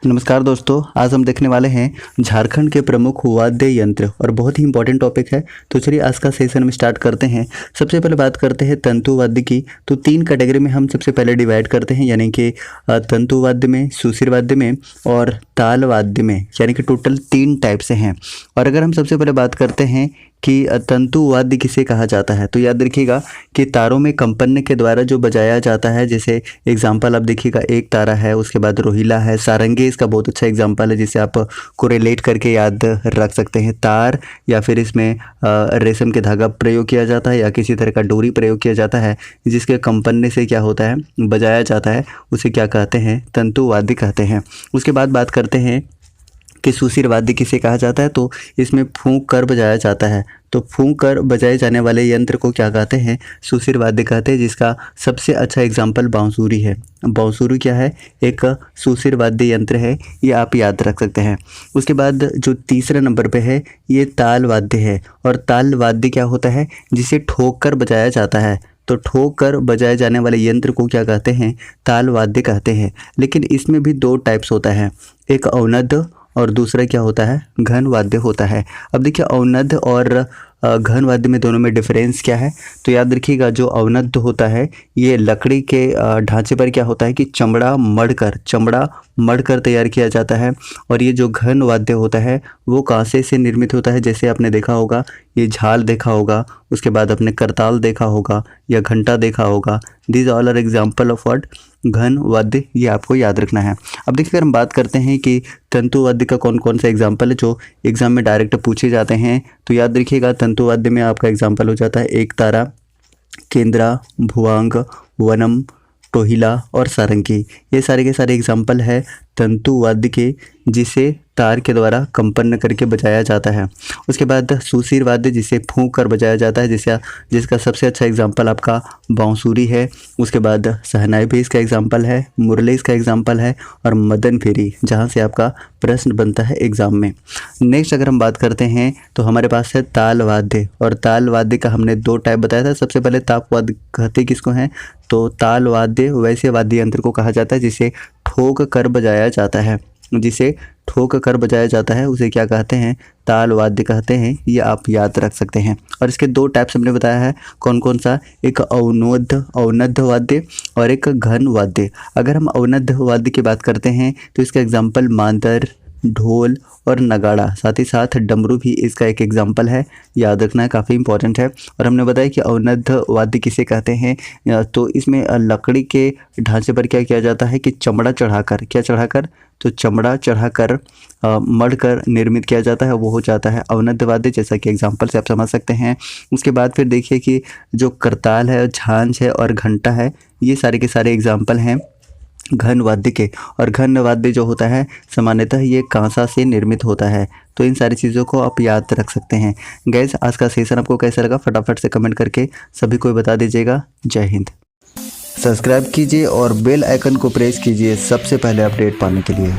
नमस्कार दोस्तों, आज हम देखने वाले हैं झारखंड के प्रमुख वाद्य यंत्र और बहुत ही इंपॉर्टेंट टॉपिक है। तो चलिए आज का सेशन में स्टार्ट करते हैं। सबसे पहले बात करते हैं तंतु वाद्य की। तो 3 कैटेगरी में हम सबसे पहले डिवाइड करते हैं, यानी कि तंतु वाद्य में, सुशिर वाद्य में और ताल वाद्य में, यानी कि टोटल 3 टाइप से हैं। और अगर हम सबसे पहले बात करते हैं कि तंतु वाद्य किसे कहा जाता है, तो याद रखिएगा कि तारों में कंपन के द्वारा जो बजाया जाता है, जैसे एग्जाम्पल आप देखिएगा, एक तारा है, उसके बाद रोहिला है, सारंगी इसका बहुत अच्छा एग्जाम्पल है जिसे आप कोरिलेट करके याद रख सकते हैं। तार या फिर इसमें रेशम के धागा प्रयोग किया जाता है या किसी तरह का डोरी प्रयोग किया जाता है, जिसके कंपन से क्या होता है, बजाया जाता है, उसे क्या कहते हैं, तंतु वाद्य कहते हैं। उसके बाद बात करते हैं कि सुशिर वाद्य किसे कहा जाता है, तो इसमें फूंक कर बजाया जाता है। तो फूंक कर बजाए जाने वाले यंत्र को क्या कहते हैं, सुशिर वाद्य कहते हैं, जिसका सबसे अच्छा एग्जाम्पल बांसुरी है। बांसुरी क्या है, एक सुशिर वाद्य यंत्र है, ये आप याद रख सकते हैं। उसके बाद जो तीसरे नंबर पे है ये ताल वाद्य है। और ताल वाद्य क्या होता है, जिसे ठोक कर बजाया जाता है। तो ठोक कर बजाए जाने वाले यंत्र को क्या कहते हैं, ताल वाद्य कहते हैं। लेकिन इसमें भी 2 टाइप्स होता है, एक अवनद्ध और दूसरा क्या होता है, घन वाद्य होता है। अब देखिए अवनद्ध और घन वाद्य में दोनों में डिफरेंस क्या है, तो याद रखिएगा जो अवनद्ध होता है ये लकड़ी के ढांचे पर क्या होता है कि चमड़ा मढ़कर तैयार किया जाता है। और ये जो घन वाद्य होता है वो कांसे से निर्मित होता है, जैसे आपने देखा होगा ये झाल देखा होगा, उसके बाद आपने करताल देखा होगा या घंटा देखा होगा। These all are example of what, घन वाद्य, ये आपको याद रखना है। अब देखिए अगर हम बात करते हैं कि तंतु वाद्य का कौन कौन सा एग्जाम्पल है जो एग्जाम में डायरेक्ट पूछे जाते हैं, तो याद रखिएगा तंतु वाद्य में आपका एग्जाम्पल हो जाता है एक तारा, केंद्रा, भुवांग, वनम, टोहिला और सारंगी। ये सारे के सारे एग्जाम्पल है तंतु वाद्य के, जिसे तार के द्वारा कंपन करके बजाया जाता है। उसके बाद सुशिर वाद्य जिसे फूंक कर बजाया जाता है, जिसका सबसे अच्छा एग्जाम्पल आपका बांसुरी है। उसके बाद शहनाई भी इसका एग्जाम्पल है, मुरली इसका एग्जाम्पल है और मदन फेरी, जहाँ से आपका प्रश्न बनता है एग्जाम में। नेक्स्ट अगर हम बात करते हैं तो हमारे पास है ताल वाद्य। और ताल वाद्य का हमने 2 टाइप बताया था। सबसे पहले ताप वाद्य कहते किसको हैं, तो ताल वाद्य वैसे वाद्य यंत्र को कहा जाता है जिसे ठोक कर बजाया जाता है। जिसे ठोक कर बजाया जाता है उसे क्या कहते हैं, ताल वाद्य कहते हैं। ये आप याद रख सकते हैं। और इसके 2 टाइप्स हमने बताया है, कौन कौन सा, एक अवनद्ध वाद्य और एक घन वाद्य। अगर हम अवनद्ध वाद्य की बात करते हैं तो इसका एग्जाम्पल मांदर, ढोल और नगाड़ा, साथ ही साथ डमरू भी इसका एक एग्जाम्पल है, याद रखना है, काफ़ी इंपॉर्टेंट है। और हमने बताया कि अवनद्ध वाद्य किसे कहते हैं, तो इसमें लकड़ी के ढांचे पर क्या किया जाता है कि चमड़ा चढ़ाकर, क्या चढ़ाकर, तो चमड़ा चढ़ाकर मढ़कर निर्मित किया जाता है, वो हो जाता है अवनद्ध वाद्य, जैसा कि एग्जाम्पल से आप समझ सकते हैं। उसके बाद फिर देखिए कि जो करताल है, झांझ है और घंटा है, ये सारे के सारे एग्जाम्पल हैं घन वाद्य के। और घन वाद्य जो होता है सामान्यतः ये कांसा से निर्मित होता है। तो इन सारी चीज़ों को आप याद रख सकते हैं। गैस आज का सेशन आपको कैसा लगा, फटाफट से कमेंट करके सभी को बता दीजिएगा। जय हिंद। सब्सक्राइब कीजिए और बेल आइकन को प्रेस कीजिए सबसे पहले अपडेट पाने के लिए।